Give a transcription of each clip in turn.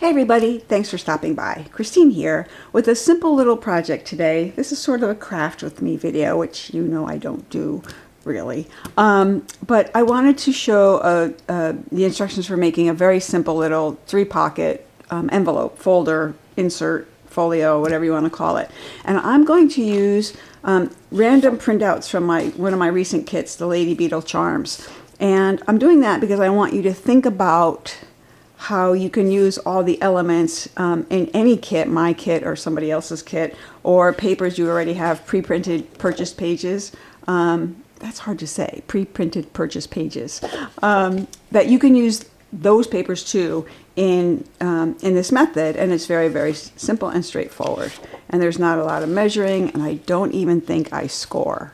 Hey everybody, thanks for stopping by. Christine here with a simple little project today. This is sort of a craft with me video, which you know I don't do really. But I wanted to show the instructions for making a very simple little 3-pocket envelope, folder, insert, folio, whatever you want to call it. And I'm going to use random printouts from one of my recent kits, the Lady Beetle Charms. And I'm doing that because I want you to think about how you can use all the elements in any kit, my kit or somebody else's kit, or papers you already have pre-printed purchase pages. That's hard to say, pre-printed purchase pages. That you can use those papers too in this method, and it's very, very simple and straightforward. And there's not a lot of measuring, and I don't even think I score.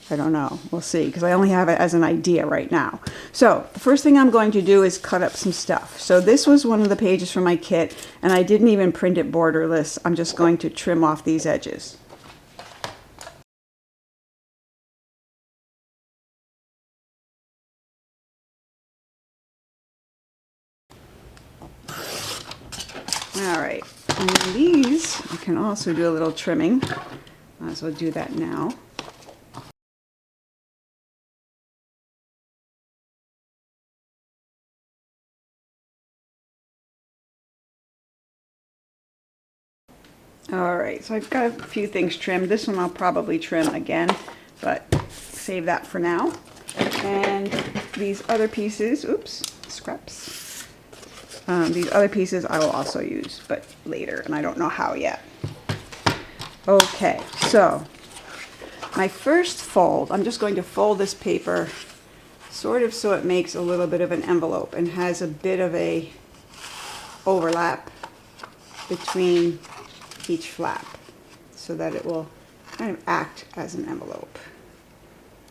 I don't know. We'll see, because I only have it as an idea right now. So the first thing I'm going to do is cut up some stuff. So this was one of the pages from my kit, and I didn't even print it borderless. I'm just going to trim off these edges. All right, and these I can also do a little trimming. Might as well do that now. All right, so I've got a few things trimmed. This one I'll probably trim again, but save that for now. And these other pieces, oops, scraps. These other pieces I will also use, but later, and I don't know how yet. Okay, so my first fold, I'm just going to fold this paper sort of so it makes a little bit of an envelope and has a bit of a overlap between each flap so that it will kind of act as an envelope.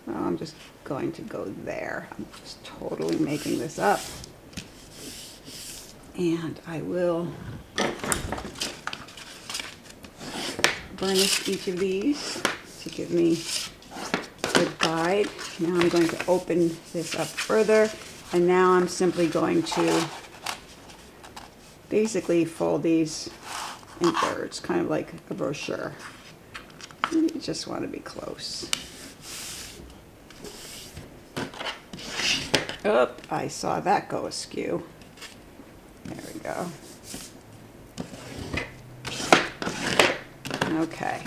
Well, I'm just going to go there. I'm just totally making this up. And I will burnish each of these to give me a good guide. Now I'm going to open this up further, and now I'm simply going to basically fold these in thirds, kind of like a brochure. You just want to be close. Oh, I saw that go askew. There we go. Okay,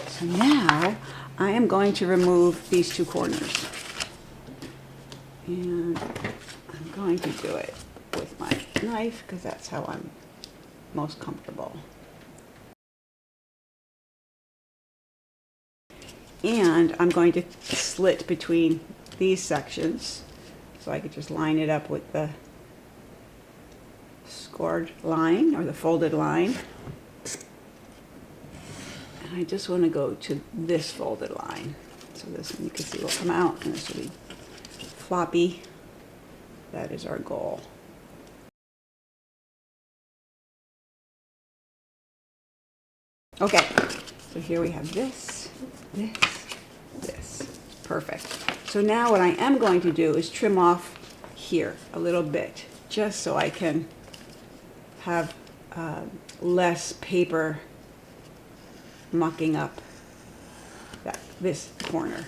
so now I am going to remove these two corners. And I'm going to do it with my knife because that's how I'm most comfortable. And I'm going to slit between these sections so I could just line it up with the scored line or the folded line. And I just want to go to this folded line. So this one you can see will come out, and this will be floppy. That is our goal. Okay, so here we have this. Perfect. So now what I am going to do is trim off here a little bit, just so I can have less paper mucking up this corner.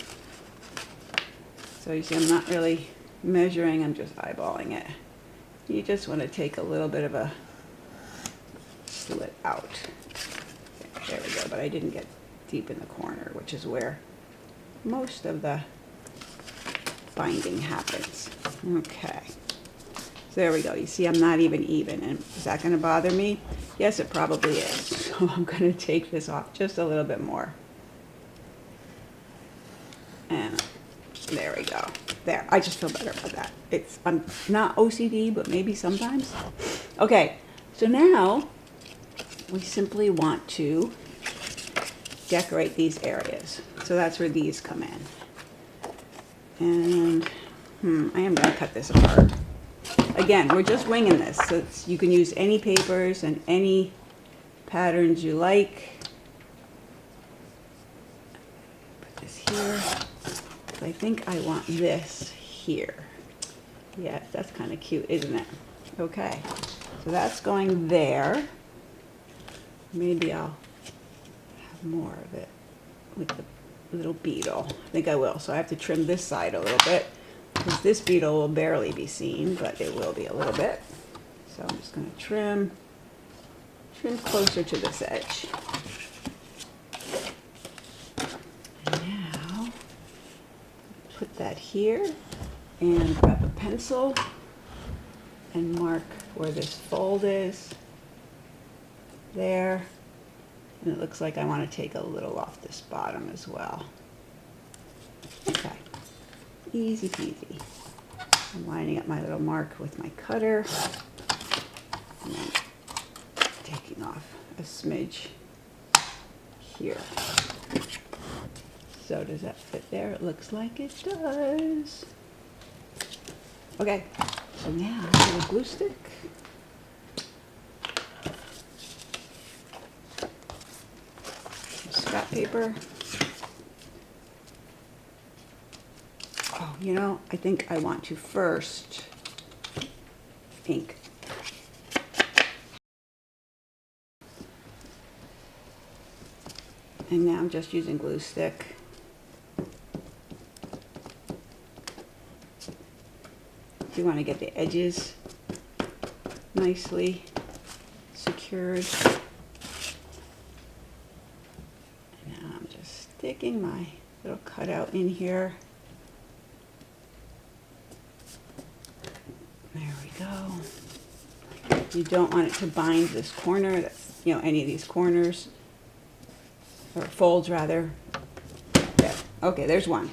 So you see I'm not really measuring, I'm just eyeballing it. You just want to take a little bit of a slit out. There we go, but I didn't get deep in the corner, which is where most of the binding happens. Okay, so there we go. You see I'm not even, and is that going to bother me? Yes, it probably is. So I'm going to take this off just a little bit more. And there we go. There, I just feel better about that. I'm not OCD, but maybe sometimes. Okay, so now we simply want to decorate these areas. So that's where these come in. And I am going to cut this apart. Again, we're just winging this. So you can use any papers and any patterns you like. Put this here. So I think I want this here. Yes, that's kind of cute, isn't it? Okay. So that's going there. Maybe I'll have more of it with the little beetle. I think I will. So I have to trim this side a little bit because this beetle will barely be seen, but it will be a little bit. So I'm just going to trim closer to this edge. And now put that here and grab a pencil and mark where this fold is. There. And it looks like I want to take a little off this bottom as well. Okay. Easy peasy. I'm lining up my little mark with my cutter. And then taking off a smidge here. So does that fit there? It looks like it does. Okay, so now I need a glue stick. Some scrap paper. Oh, you know, I think I want to first ink. And now I'm just using glue stick. You want to get the edges nicely secured. And now I'm just sticking my little cutout in here. There we go. You don't want it to bind this corner, you know, any of these corners, or folds rather. There. Okay, there's one.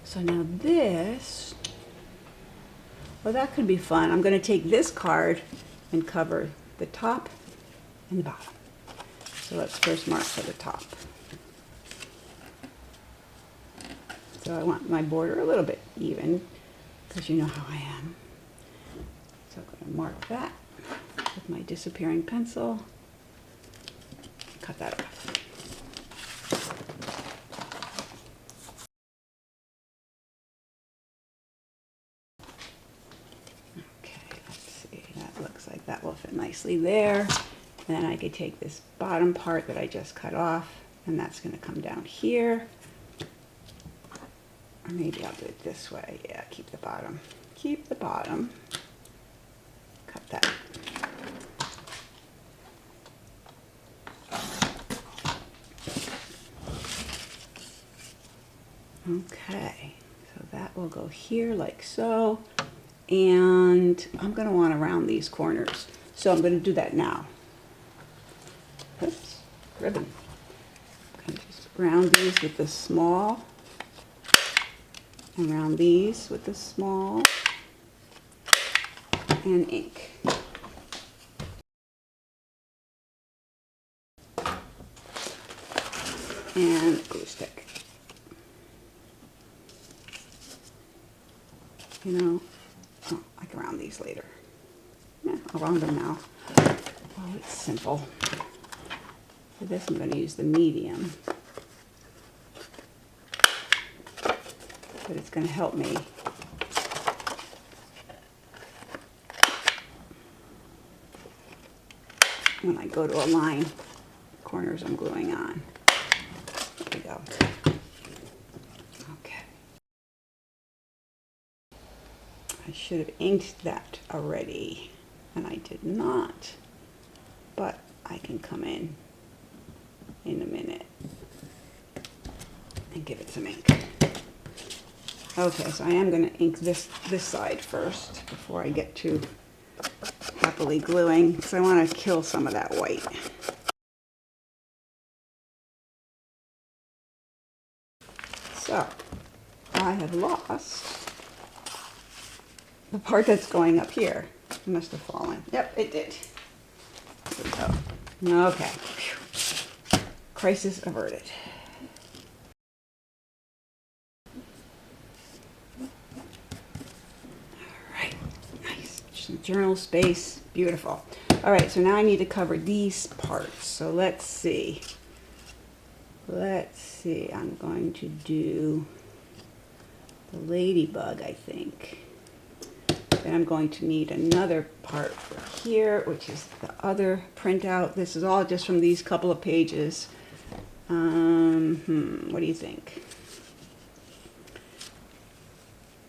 So now this, well, that could be fun. I'm going to take this card and cover the top and the bottom. So let's first mark for the top. So I want my border a little bit even, because you know how I am. So I'm going to mark that with my disappearing pencil. Cut that off. That will fit nicely there. And then I could take this bottom part that I just cut off, and that's going to come down here. Or maybe I'll do it this way. Yeah, keep the bottom. Keep the bottom. Cut that. Okay, so that will go here like so. And I'm going to want to round these corners. So I'm going to do that now. Oops, ribbon. I'm going to just round these with the small. And round these with the small. And ink. And glue stick. You know, oh, I can round these later. Yeah, I'll round them now. Oh, it's simple. For this, I'm going to use the medium. But it's going to help me when I go to align corners I'm gluing on. There we go. Okay. I should have inked that already, and I did not, but I can come in a minute and give it some ink. Okay, so I am going to ink this side first before I get to happily gluing, because I want to kill some of that white. So I have lost the part that's going up here. It must have fallen. Yep, it did. There we go. Okay. Whew. Crisis averted. Alright, nice. Some journal space. Beautiful. Alright, so now I need to cover these parts. So let's see. I'm going to do the ladybug, I think. Then I'm going to need another part for here, which is the other printout. This is all just from these couple of pages. What do you think?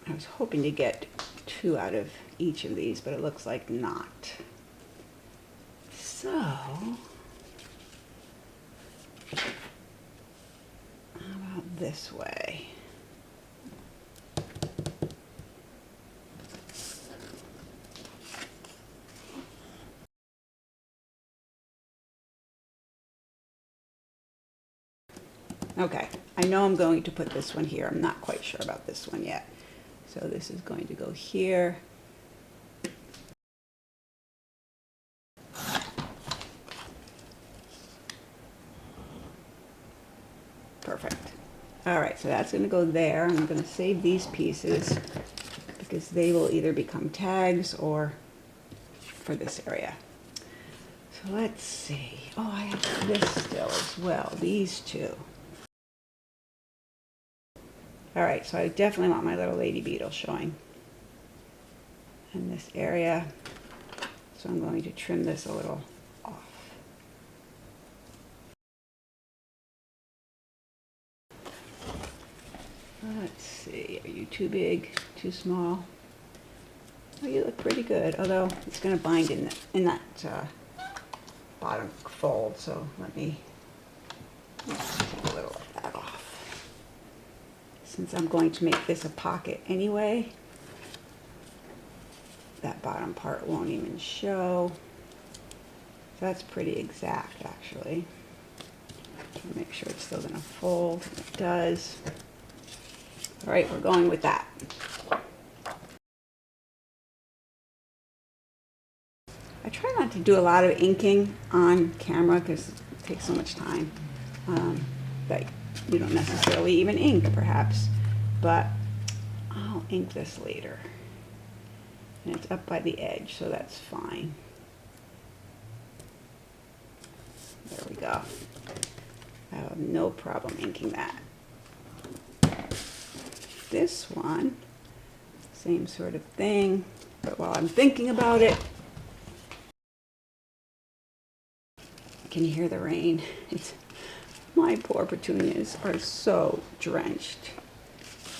I was hoping to get 2 out of each of these, but it looks like not. So, how about this way? Okay, I know I'm going to put this one here. I'm not quite sure about this one yet. So this is going to go here. Perfect. All right, so that's going to go there. I'm going to save these pieces because they will either become tags or for this area. So let's see. Oh, I have this still as well, these two. All right, so I definitely want my little lady beetle showing in this area. So I'm going to trim this a little off. Let's see, are you too big, too small? Oh, you look pretty good, although it's going to bind in that bottom fold, so let me take a little of that off. Since I'm going to make this a pocket anyway, that bottom part won't even show. So that's pretty exact, actually. Make sure it's still going to fold. It does. All right, we're going with that. I try not to do a lot of inking on camera because it takes so much time that you don't necessarily even ink, perhaps. But I'll ink this later. And it's up by the edge, so that's fine. There we go. I have no problem inking that. This one, same sort of thing, but while I'm thinking about it, can you hear the rain? My poor petunias are so drenched.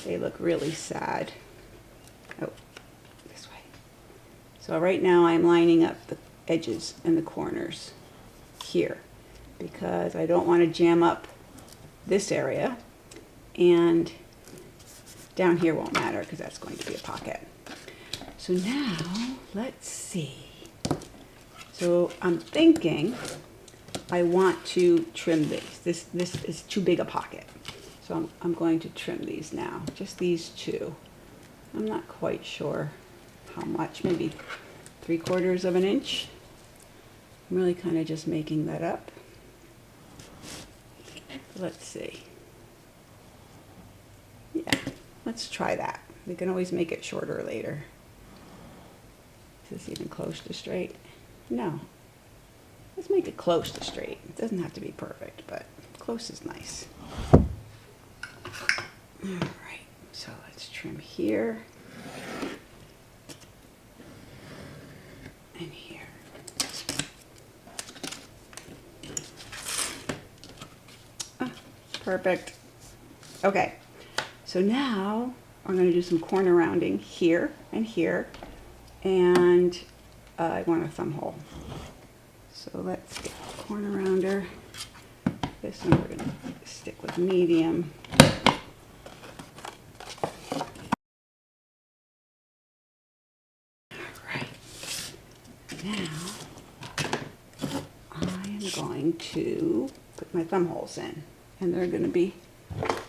They look really sad. Oh, this way. So right now I'm lining up the edges and the corners here because I don't want to jam up this area, and down here won't matter because that's going to be a pocket. So now let's see. So I'm thinking I want to trim these. This is too big a pocket. So I'm going to trim these now, just these two. I'm not quite sure how much, maybe 3/4 of an inch. I'm really kind of just making that up. Let's see. Yeah, let's try that. We can always make it shorter later. Is this even close to straight? No. Let's make it close to straight. It doesn't have to be perfect, but close is nice. All right, so let's trim here and here. Ah, perfect. Okay, so now I'm going to do some corner rounding here and here, and I want a thumb hole. So let's get the corner rounder. This one we're going to stick with medium. Alright, now I am going to put my thumb holes in, and they're going to be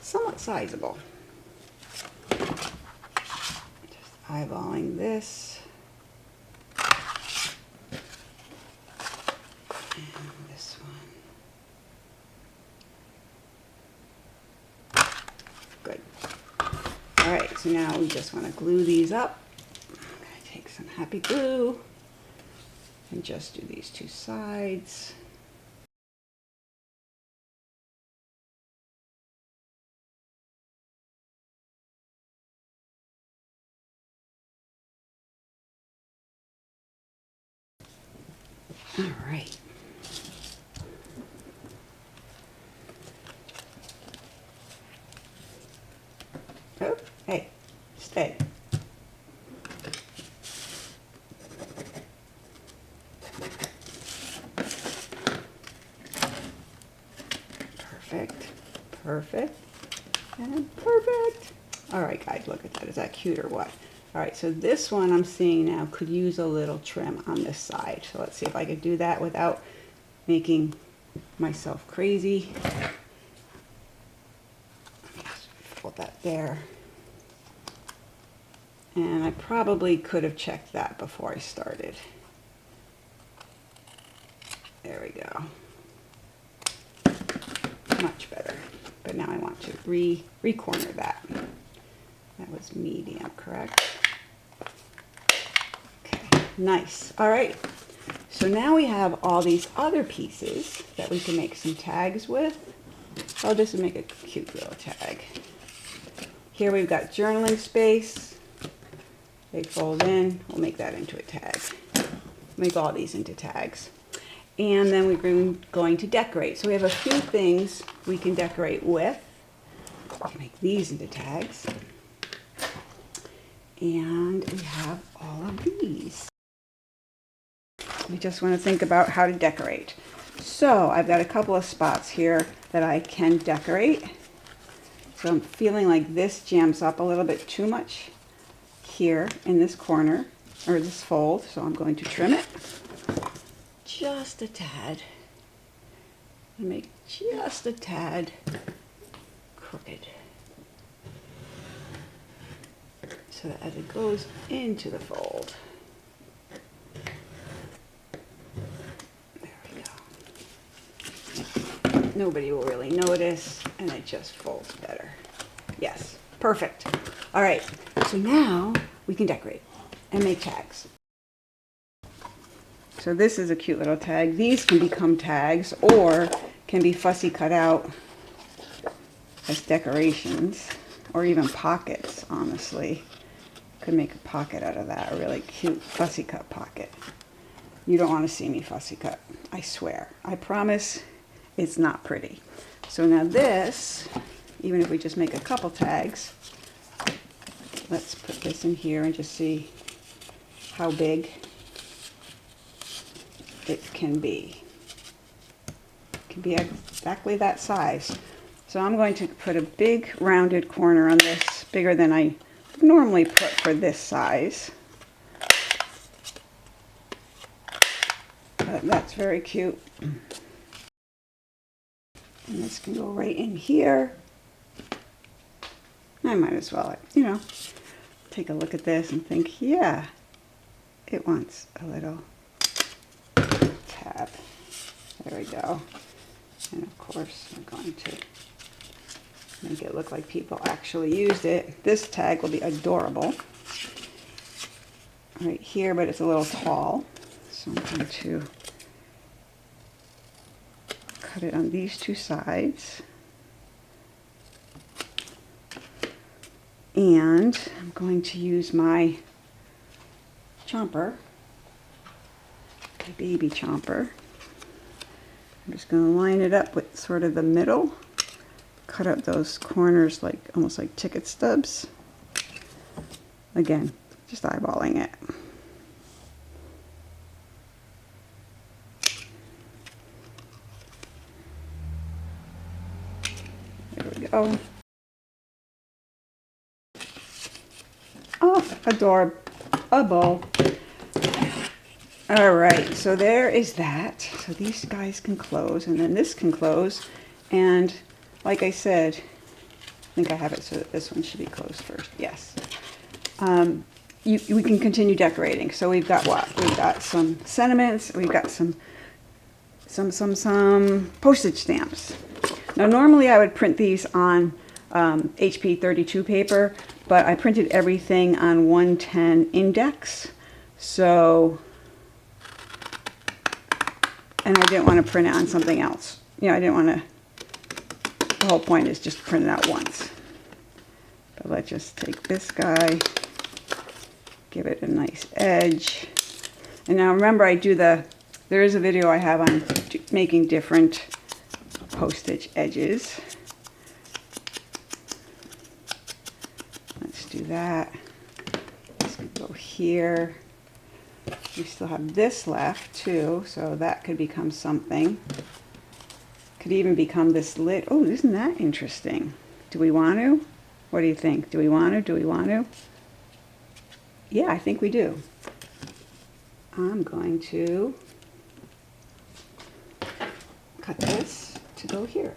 somewhat sizable. Just eyeballing this. And this one. Good. All right, so now we just want to glue these up. I'm going to take some happy glue and just do these two sides. All right. Oh, hey, stay. Perfect, perfect, and perfect. All right, guys, look at that. Is that cute or what? All right, so this one I'm seeing now could use a little trim on this side. So let's see if I could do that without making myself crazy. Put that there. And I probably could have checked that before I started. There we go. Much better. But now I want to re-corner that. That was medium, correct? Okay, nice. All right. So now we have all these other pieces that we can make some tags with. Oh, this would make a cute little tag. Here we've got journaling space. They fold in. We'll make that into a tag. Make all these into tags. And then we're going to decorate. So we have a few things we can decorate with. I'll make these into tags. And we have all of these. We just want to think about how to decorate. So I've got a couple of spots here that I can decorate. So I'm feeling like this jams up a little bit too much here in this corner, or this fold, so I'm going to trim it just a tad and make just a tad crooked so that as it goes into the fold, there we go. Nobody will really notice, and it just folds better. Yes, perfect. All right, so now we can decorate and make tags. So this is a cute little tag. These can become tags or can be fussy cut out as decorations, or even pockets, honestly. Could make a pocket out of that, a really cute fussy cut pocket. You don't want to see me fussy cut, I swear. I promise it's not pretty. So now this, even if we just make a couple tags, let's put this in here and just see how big it can be. It can be exactly that size. So I'm going to put a big rounded corner on this, bigger than I normally put for this size. But that's very cute. And this can go right in here. I might as well, you know, take a look at this and think, yeah, it wants a little tab. There we go. And of course, I'm going to make it look like people actually used it. This tag will be adorable right here, but it's a little tall. So I'm going to cut it on these two sides. And I'm going to use my chomper, my baby chomper. I'm just going to line it up with sort of the middle, cut up those corners like almost like ticket stubs. Again, just eyeballing it. There we go. Oh, adorable. All right, so there is that. So these guys can close, and then this can close. And like I said, I think I have it so that this one should be closed first. Yes. We can continue decorating. So we've got what? We've got some sentiments. We've got some postage stamps. Now normally I would print these on HP 32 paper, but I printed everything on 110 index. So, and I didn't want to print it on something else. You know, I didn't want to, the whole point is just to print it out once. But let's just take this guy, give it a nice edge. And now remember I do the There is a video I have on making different postage edges. Let's do that. This could go here. We still have this left too, so that could become something. Could even become this lid. Oh, isn't that interesting? Do we want to? What do you think? Do we want to? Do we want to? Yeah, I think we do. I'm going to cut this to go here,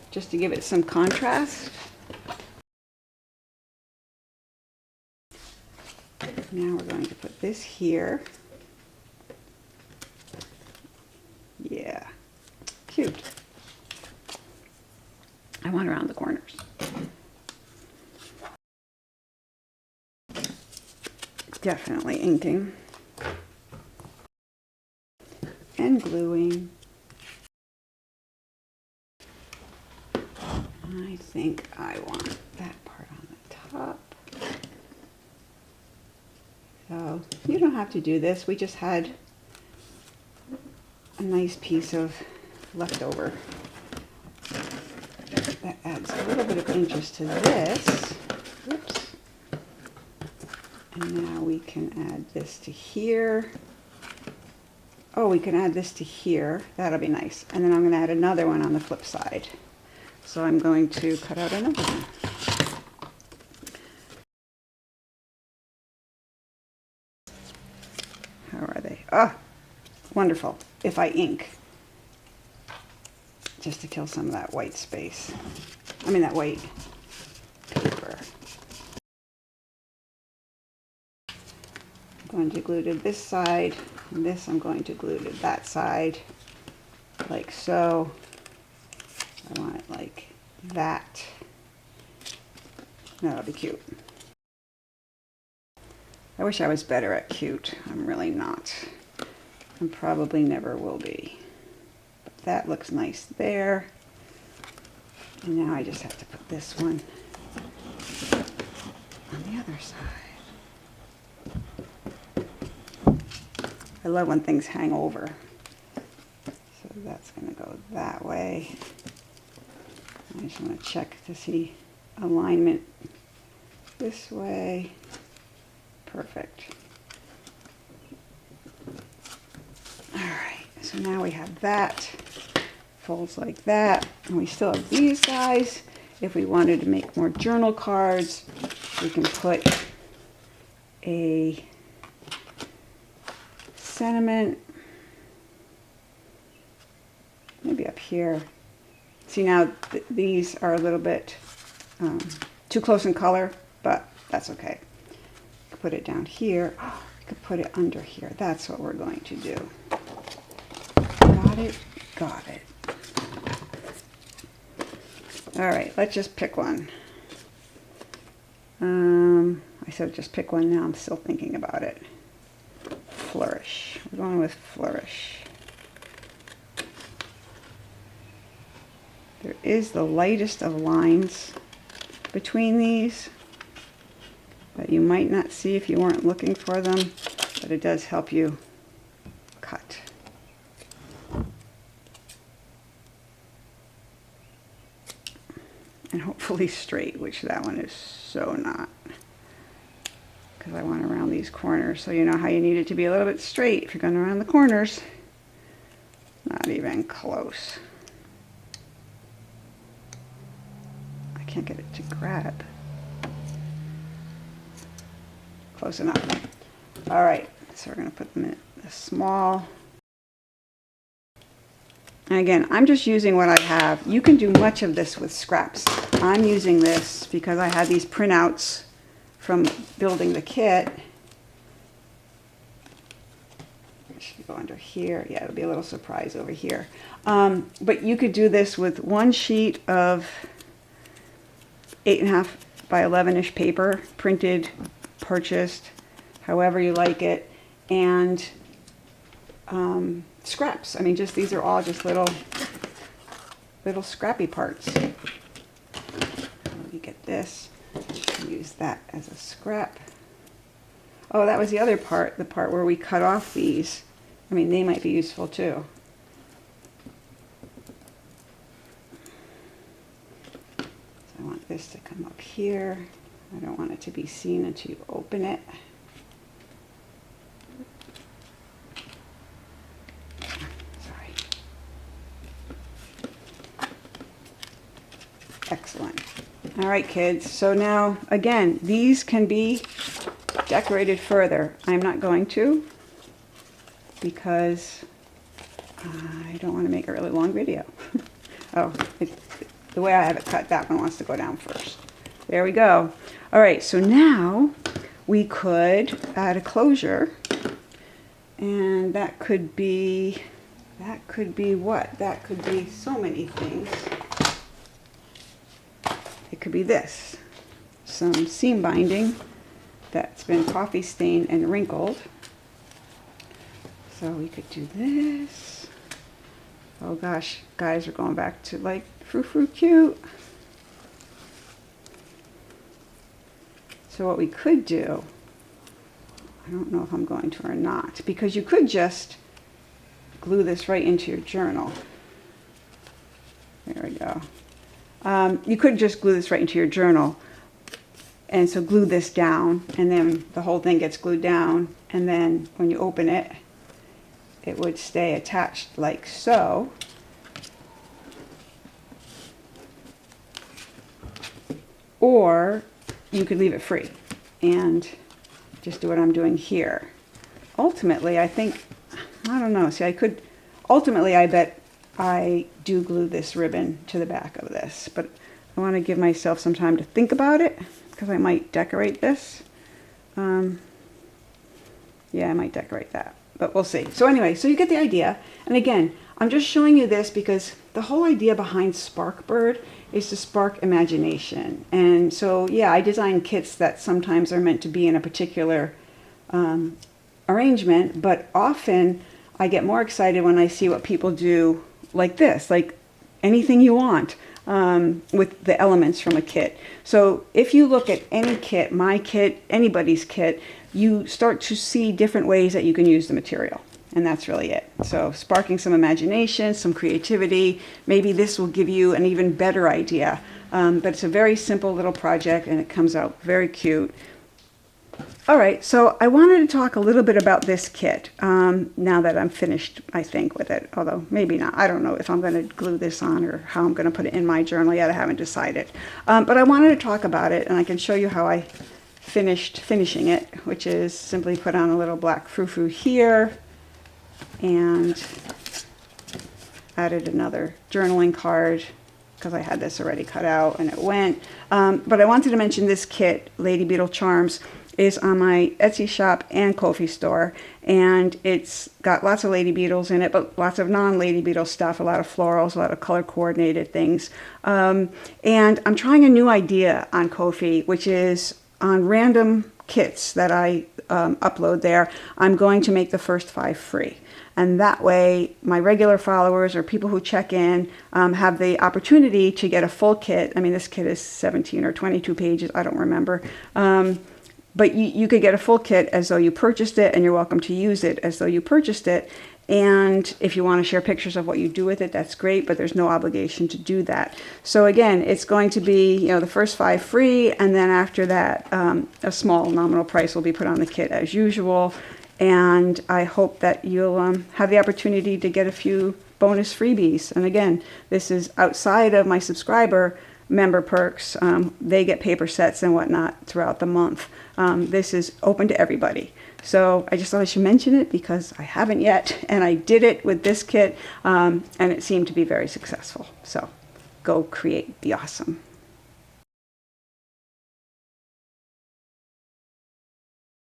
just to give it some contrast. Now we're going to put this here. Yeah, cute. I want around the corners. Definitely inking and gluing. I think I want that part on the top. So you don't have to do this. We just had a nice piece of leftover. That adds a little bit of interest to this. Whoops. And now we can add this to here. Oh, we can add this to here. That'll be nice. And then I'm going to add another one on the flip side. So I'm going to cut out another one. How are they? Ah, wonderful. If I ink, just to kill some of that white space. I mean that white paper. I'm going to glue to this side, and this I'm going to glue to that side, like so. I want it like that. That'll be cute. I wish I was better at cute. I'm really not. I probably never will be. But that looks nice there. And now I just have to put this one on the other side. I love when things hang over. So that's going to go that way. I just want to check to see alignment this way. Perfect. All right, so now we have that. Folds like that. And we still have these guys. If we wanted to make more journal cards, we can put a sentiment maybe up here. See, now these are a little bit too close in color, but that's okay. Put it down here. Oh, we could put it under here. That's what we're going to do. Got it? Got it. All right, let's just pick one. I said just pick one. Now I'm still thinking about it. Flourish. We're going with flourish. There is the lightest of lines between these that you might not see if you weren't looking for them, but it does help you cut. And hopefully straight, which that one is so not. Because I want to round these corners, so you know how you need it to be a little bit straight if you're going to round the corners. Not even close. I can't get it to grab. Close enough. All right, so we're going to put them in a small. And again, I'm just using what I have. You can do much of this with scraps. I'm using this because I had these printouts from building the kit. It should go under here. Yeah, it'll be a little surprise over here. But you could do this with one sheet of 8.5 by 11-ish paper, printed, purchased, however you like it, and scraps. I mean, just these are all just little scrappy parts. Let me get this. Use that as a scrap. Oh, that was the other part, the part where we cut off these I mean, they might be useful too. So I want this to come up here. I don't want it to be seen until you open it. Sorry. Excellent. All right, kids. So now, again, these can be decorated further. I'm not going to, because I don't want to make a really long video. Oh, the way I have it cut, that one wants to go down first. There we go. All right, so now we could add a closure, and that could be what? That could be so many things. It could be this, some seam binding that's been coffee stained and wrinkled. So we could do this. Oh gosh, guys are going back to like frou-frou cute. So what we could do, I don't know if I'm going to or not, because you could just glue this right into your journal. There we go. You could just glue this right into your journal, and so glue this down, and then the whole thing gets glued down, and then when you open it, it would stay attached like so. Or you could leave it free and just do what I'm doing here. Ultimately, I think, I don't know, see, I could, ultimately I bet I do glue this ribbon to the back of this, but I want to give myself some time to think about it, because I might decorate this. Yeah, I might decorate that, but we'll see. So anyway, so you get the idea. And again, I'm just showing you this because the whole idea behind Sparkbird is to spark imagination. And so, yeah, I design kits that sometimes are meant to be in a particular arrangement, but often I get more excited when I see what people do like this, like anything you want with the elements from a kit. So if you look at any kit, my kit, anybody's kit, you start to see different ways that you can use the material. And that's really it. So sparking some imagination, some creativity. Maybe this will give you an even better idea. But it's a very simple little project, and it comes out very cute. All right, so I wanted to talk a little bit about this kit now that I'm finished, I think, with it. Although maybe not. I don't know if I'm going to glue this on or how I'm going to put it in my journal yet. I haven't decided. But I wanted to talk about it, and I can show you how I finished finishing it, which is simply put on a little black frou-frou here, and added another journaling card because I had this already cut out and it went. But I wanted to mention this kit, Lady Beetle Charms, is on my Etsy shop and Ko-fi store, and it's got lots of Lady Beetles in it, but lots of non-Lady Beetle stuff, a lot of florals, a lot of color coordinated things. And I'm trying a new idea on Ko-fi, which is on random kits that I upload there, I'm going to make the first 5 free. And that way, my regular followers or people who check in have the opportunity to get a full kit. I mean, this kit is 17 or 22 pages, I don't remember. But you could get a full kit as though you purchased it, and you're welcome to use it as though you purchased it. And if you want to share pictures of what you do with it, that's great, but there's no obligation to do that. So again, it's going to be, you know, the first 5 free, and then after that, a small nominal price will be put on the kit as usual. And I hope that you'll have the opportunity to get a few bonus freebies. And again, this is outside of my subscriber member perks. They get paper sets and whatnot throughout the month. This is open to everybody. So I just thought I should mention it because I haven't yet, and I did it with this kit, and it seemed to be very successful. So go create, be awesome.